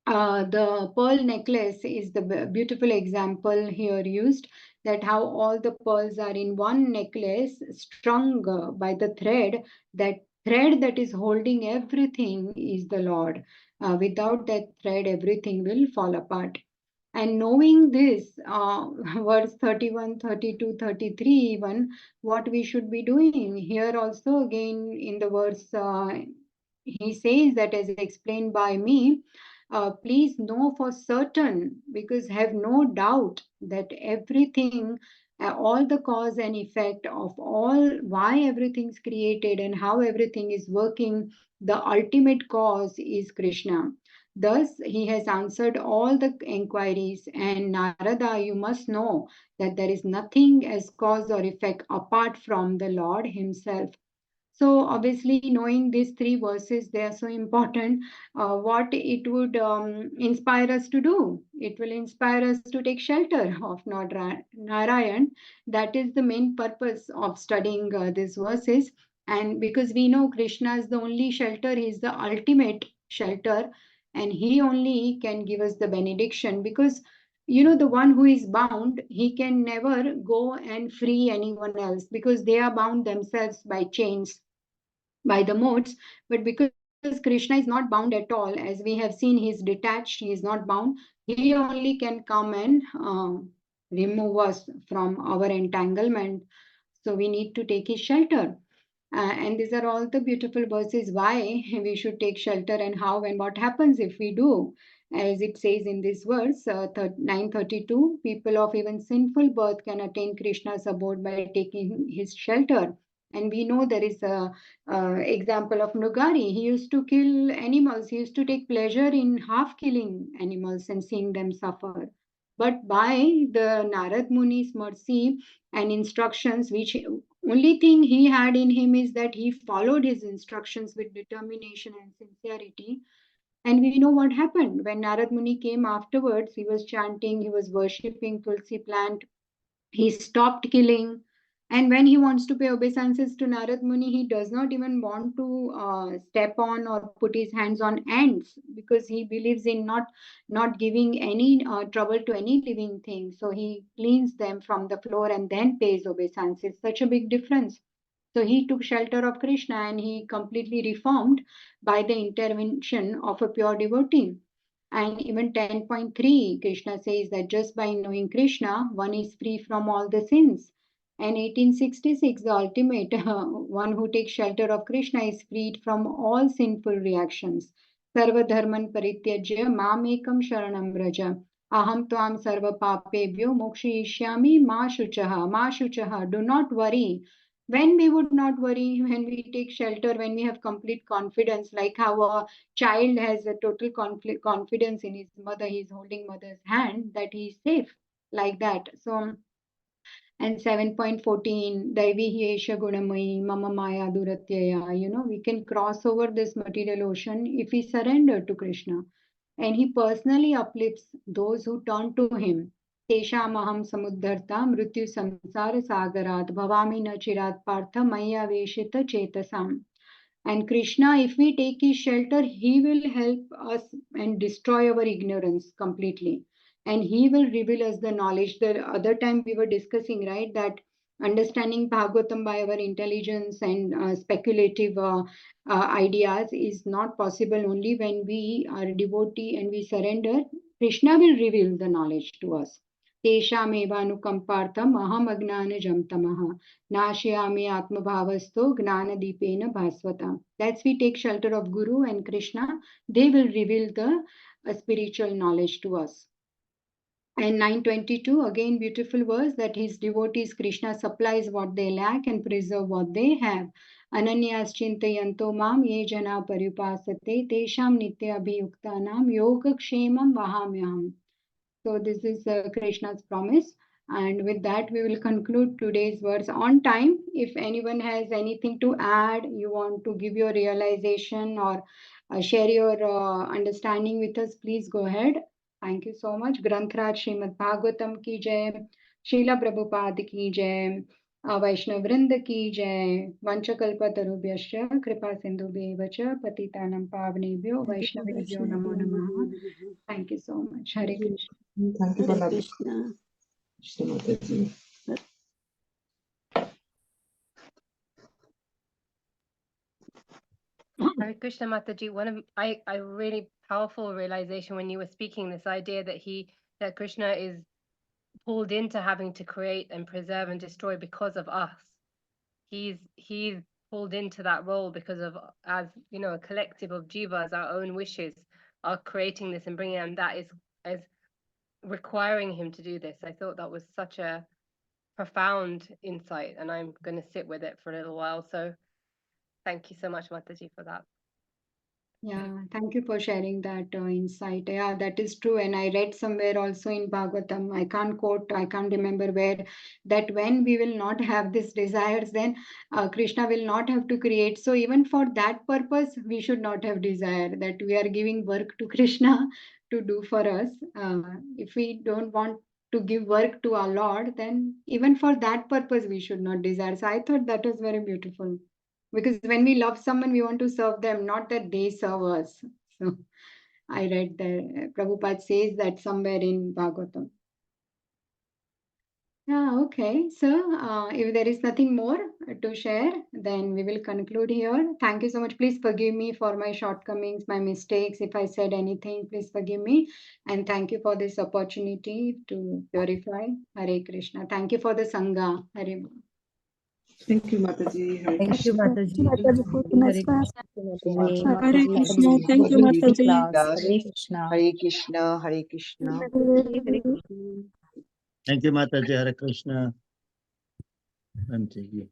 D: the pearl necklace is the beautiful example here used, that how all the pearls are in one necklace strung by the thread. That thread that is holding everything is the Lord. Without that thread, everything will fall apart. And knowing this, verse 31, 32, 33, even what we should be doing here also, again in the verse, he says that as explained by me, please know for certain, because have no doubt that everything, all the cause and effect of all, why everything's created and how everything is working, the ultimate cause is Krishna. Thus, he has answered all the inquiries, and Narada, you must know that there is nothing as cause or effect apart from the Lord himself. So obviously, knowing these three verses, they are so important. What it would inspire us to do? It will inspire us to take shelter of Narayan. That is the main purpose of studying these verses. And because we know Krishna is the only shelter, he is the ultimate shelter, and he only can give us the benediction. Because the one who is bound, he can never go and free anyone else, because they are bound themselves by chains, by the modes. But because Krishna is not bound at all, as we have seen, he is detached, he is not bound, he only can come and remove us from our entanglement. So we need to take his shelter. And these are all the beautiful verses why we should take shelter, and how and what happens if we do. As it says in this verse, 932, people of even sinful birth can attain Krishna's abode by taking his shelter. And we know there is a example of Nugari. He used to kill animals. He used to take pleasure in half killing animals and seeing them suffer. But by the Narad Muni's mercy and instructions, which only thing he had in him is that he followed his instructions with determination and sincerity. And we know what happened. When Narad Muni came afterwards, he was chanting, he was worshipping Tulsi plant, he stopped killing. And when he wants to pay obeisances to Narad Muni, he does not even want to step on or put his hands on ants, because he believes in not giving any trouble to any living thing. So he cleans them from the floor and then pays obeisances. Such a big difference. So he took shelter of Krishna and he completely reformed by the intervention of a pure devotee. And even 10.3, Krishna says that just by knowing Krishna, one is free from all the sins. And 1866, the ultimate one who takes shelter of Krishna is freed from all sinful reactions. Sarva dharman parityajya mamekam sharanam vraja. Aham tvam sarva papebhyo mokshayishyami ma shuchaha. Ma shuchaha. Do not worry. When we would not worry, when we take shelter, when we have complete confidence, like how a child has a total confidence in his mother, he's holding mother's hand, that he is safe, like that. So, and 7.14, Daivi Esha Gunamayi, Mama Maya Duratyaya, we can cross over this material ocean if we surrender to Krishna. And he personally uplifts those who turn to him. Teshamaham samudharta mrityu samsara sagarat bhavami na chirat partha maya veshita chetasam. And Krishna, if we take his shelter, he will help us and destroy our ignorance completely. And he will reveal us the knowledge. The other time we were discussing, right, that understanding Bhagavatam by our intelligence and speculative ideas is not possible. Only when we are a devotee and we surrender, Krishna will reveal the knowledge to us. Teshamevanukampartham aham agnanajam tamaha nashayami atmabhavasto gnanadipena bhasvata. That's we take shelter of Guru and Krishna. They will reveal the spiritual knowledge to us. And 922, again beautiful verse, that his devotees Krishna supplies what they lack and preserve what they have. Ananyas chintayanto mam ye jana paripasate tesham nitya abhiyuktanam yoga kshemam vahamyam. So this is Krishna's promise. And with that, we will conclude today's verse on time. If anyone has anything to add, you want to give your realization or share your understanding with us, please go ahead. Thank you so much. Granthraj Srimad Bhagavatam ki jai, Srila Prabhupada ki jai, Vaishnav Vrinda ki jai, Vanchakalpa Tarubhyasya, Kripa Sindhubheva cha, Patitanam Pavnebhyo, Vaishnavebhyo Namo Namaha. Thank you so much. Hare Krishna.
G: Thank you for
H: Hare
G: that.
H: Krishna.
G: Krishna Mataji.
A: Hare Krishna Mataji, one of I really powerful realization when you were speaking, this idea that Krishna is pulled into having to create and preserve and destroy because of us. He's pulled into that role because of, as you know, a collective of jivas, our own wishes are creating this and bringing, and that is requiring him to do this. I thought that was such a profound insight, and I'm going to sit with it for a little while. So thank you so much, Mataji, for that.
D: Yeah, thank you for sharing that insight. Yeah, that is true. And I read somewhere also in Bhagavatam, I can't quote, I can't remember where, that when we will not have these desires, then Krishna will not have to create. So even for that purpose, we should not have desire, that we are giving work to Krishna to do for us. If we don't want to give work to our Lord, then even for that purpose, we should not desire. So I thought that was very beautiful. Because when we love someone, we want to serve them, not that they serve us. So I read that Prabhupada says that somewhere in Bhagavatam. Yeah, okay. So if there is nothing more to share, then we will conclude here. Thank you so much. Please forgive me for my shortcomings, my mistakes. If I said anything, please forgive me. And thank you for this opportunity to purify. Hare Krishna. Thank you for the Sangha. Hare.
G: Thank you, Mataji. Hare
F: Thank you,
G: Krishna.
F: Mataji.
H: Mataji, for the
F: Hare
H: next
F: Krishna.
H: Hare Krishna. Thank you, Mataji.
I: Hare Krishna. Hare Krishna. Hare Krishna.
J: Thank you, Mataji. Hare Krishna. Thank you.